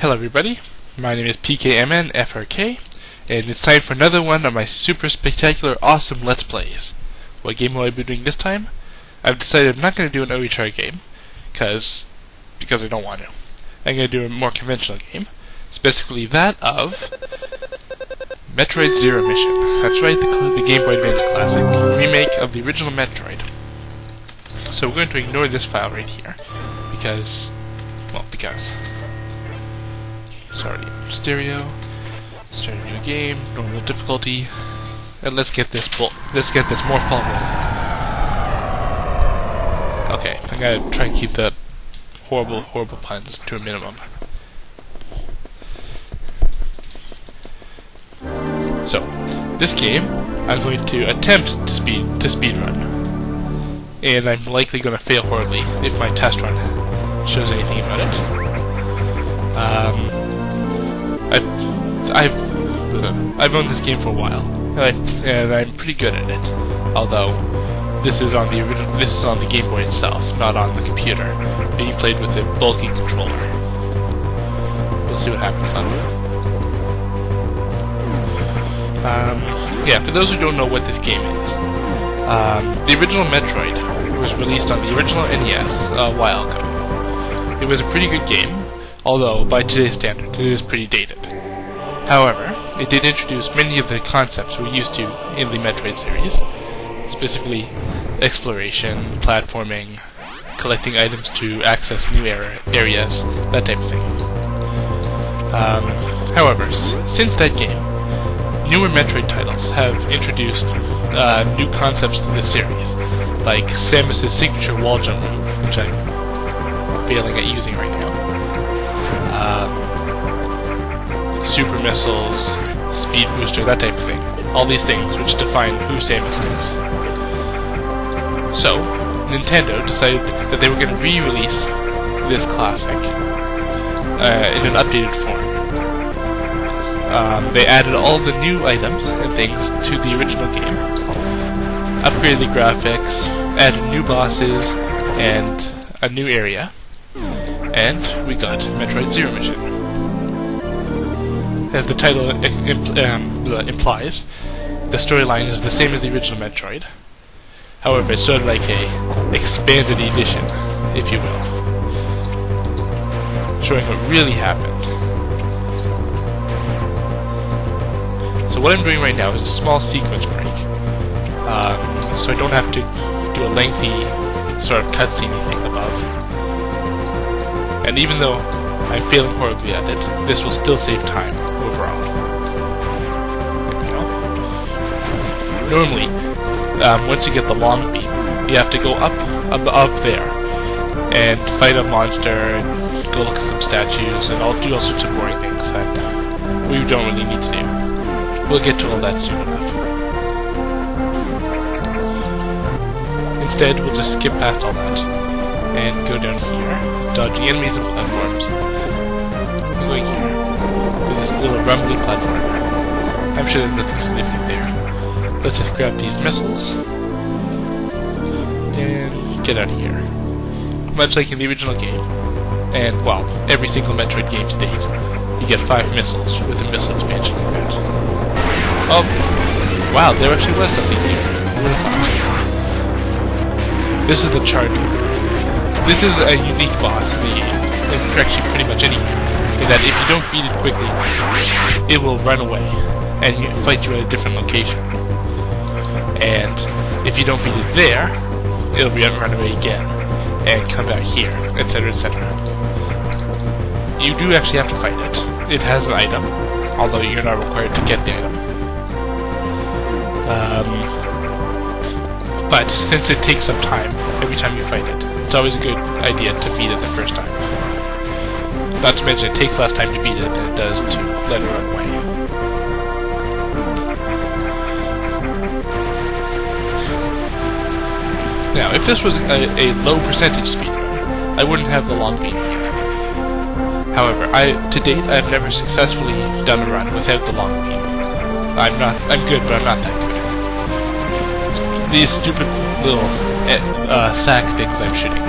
Hello everybody, my name is pkmnfrk, and it's time for another one of my super spectacular awesome Let's Plays. What game will I be doing this time? I've decided I'm not going to do an OHR game, because I don't want to. I'm going to do a more conventional game, specifically that of Metroid Zero Mission. That's right, the Game Boy Advance classic, remake of the original Metroid. So we're going to ignore this file right here, because... Sorry, stereo, start a new game, normal difficulty, and let's get this morph ball rolling. Okay, I'm gonna try and keep the horrible puns to a minimum. So, this game I'm going to attempt to speedrun, and I'm likely going to fail horribly if my test run shows anything about it. I've owned this game for a while, and I'm pretty good at it. Although this is on the Game Boy itself, not on the computer, being played with a bulky controller. We'll see what happens on it. Yeah, for those who don't know what this game is, the original Metroid was released on the original NES a while ago. It was a pretty good game, although by today's standard it is pretty dated. However, it did introduce many of the concepts we're used to in the Metroid series, specifically exploration, platforming, collecting items to access new areas, that type of thing. However, since that game, newer Metroid titles have introduced new concepts to the series, like Samus's signature wall jump move, which I'm failing at using right now. Super missiles, speed booster, that type of thing. All these things which define who Samus is. So, Nintendo decided that they were going to re-release this classic in an updated form. They added all the new items and things to the original game, upgraded the graphics, added new bosses, and a new area, and we got Metroid Zero Mission. As the title implies, the storyline is the same as the original Metroid. However, it's sort of like a expanded edition, if you will, showing what really happened. So what I'm doing right now is a small sequence break, so I don't have to do a lengthy sort of cutscene thing above. And even though I'm failing horribly at it, this will still save time overall. There we go. Normally, once you get the long beam, you have to go up there and fight a monster and go look at some statues and do all sorts of boring things that we don't really need to do. We'll get to all that soon enough. Instead, we'll just skip past all that and go down here, dodging enemies and platforms. I'm going here to this little rumbly platform. I'm sure there's nothing significant there. Let's just grab these missiles and get out of here. Much like in the original game, and well, every single Metroid game to date, you get 5 missiles with a missile expansion like that. Oh, wow, there actually was something here. Who would have thought? This is the Charger. This is a unique boss in the game, and actually pretty much any game, in that if you don't beat it quickly, it will run away and fight you at a different location. And if you don't beat it there, it'll run away again and come back here, etc., etc. You do actually have to fight it. It has an item, although you're not required to get the item. But since it takes some time every time you fight it, it's always a good idea to beat it the first time. Not to mention it takes less time to beat it than it does to let it run away. Now, if this was a low percentage speedrun, I wouldn't have the long beam here. However, to date, I've never successfully done a run without the long beam. I'm good, but I'm not that good. These stupid little sack things I'm shooting.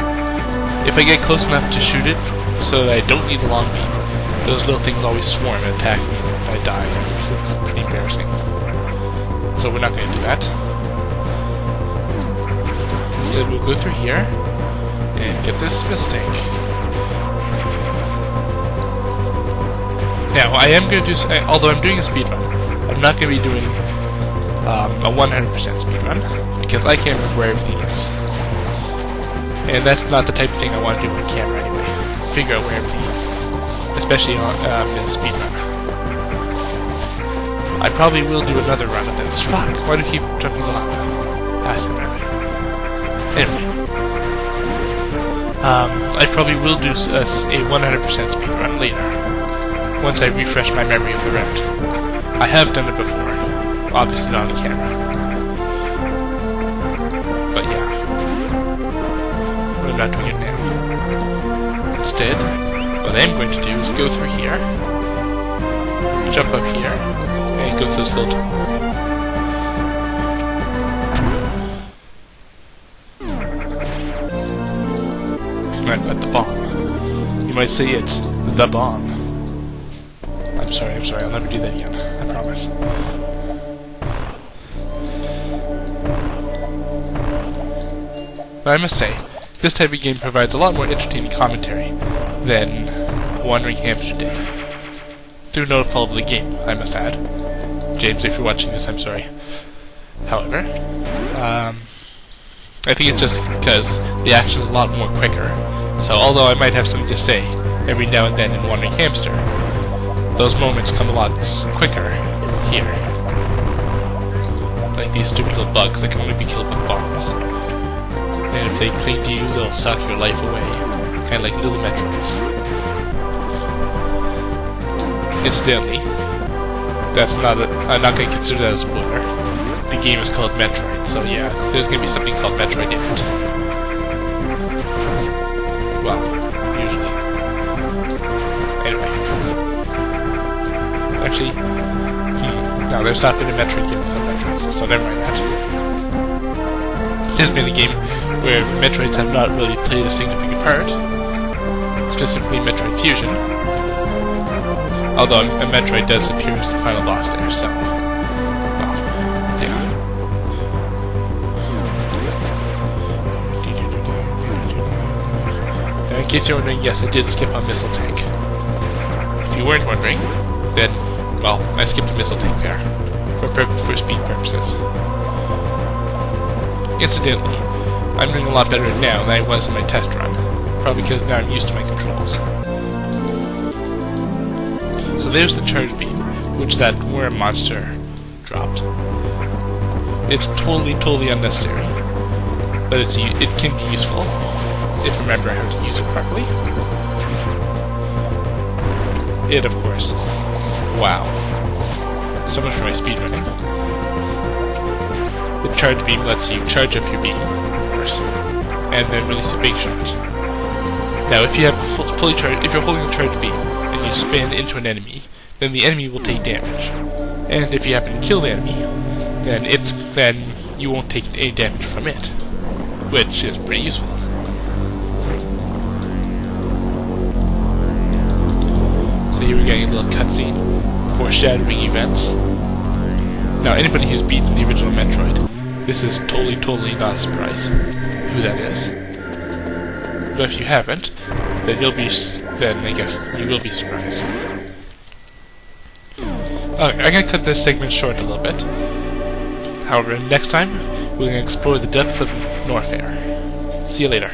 If I get close enough to shoot it so that I don't need the long beam, those little things always swarm and attack me and I die. It's pretty embarrassing. So we're not going to do that. Instead we'll go through here and get this missile tank. Now I am going to do, although I'm doing a speed run, I'm not going to be doing a 100% speed run because I can't remember where everything is. And that's not the type of thing I want to do on camera anyway. Figure out where everything is, especially on, in the speed run. I probably will do another run of this. Fuck! Why do I keep jumping the lava? Acid rather. Anyway. I probably will do a 100% speed run later, once I refresh my memory of the route. I have done it before, obviously not on camera. But yeah, I'm not doing it now. Instead, what I'm going to do is go through here, jump up here, and go through this little tunnel. At the bomb. You might say it's the bomb. I'm sorry, I'll never do that again. I promise. But I must say, this type of game provides a lot more entertaining commentary than Wandering Hamster did. Through no fault of the game, I must add. James, if you're watching this, I'm sorry. However, I think it's just because the action is a lot more quicker. So although I might have something to say every now and then in Wandering Hamster, those moments come a lot quicker here. Like these stupid little bugs that can only be killed with bombs. And if they cling to you, they'll suck your life away. Kind of like little Metroids. Incidentally, I'm not going to consider that a spoiler. The game is called Metroid, so yeah, there's going to be something called Metroid in it. Well, usually. Anyway. Actually, no, there's not been a Metroid game without Metroids, so never mind that. There's been a game where Metroids have not really played a significant part, specifically Metroid Fusion. Although a Metroid does appear as the final boss there, so... well, yeah. Now, in case you're wondering, yes, I did skip on Missile Tank. If you weren't wondering, then, well, I skipped a Missile Tank there, for speed purposes. Incidentally, I'm doing a lot better now than I was in my test run, probably because now I'm used to my controls. So there's the charge beam, which that worm monster dropped. It's totally unnecessary, but it can be useful if you remember how to use it properly. It, of course, wow, so much for my speedrunning. The charge beam lets you charge up your beam, of course, and then release a big shot. Now, if you have fully charged, if you're holding a charge beam and you spin into an enemy, then the enemy will take damage. And if you happen to kill the enemy, then you won't take any damage from it, which is pretty useful. So here we're getting a little cutscene, foreshadowing events. Now, anybody who's beaten the original Metroid, this is totally not a surprise who that is. But if you haven't, then I guess you will be surprised. Okay, I'm going to cut this segment short a little bit. However, next time, we're going to explore the depths of Norfair. See you later.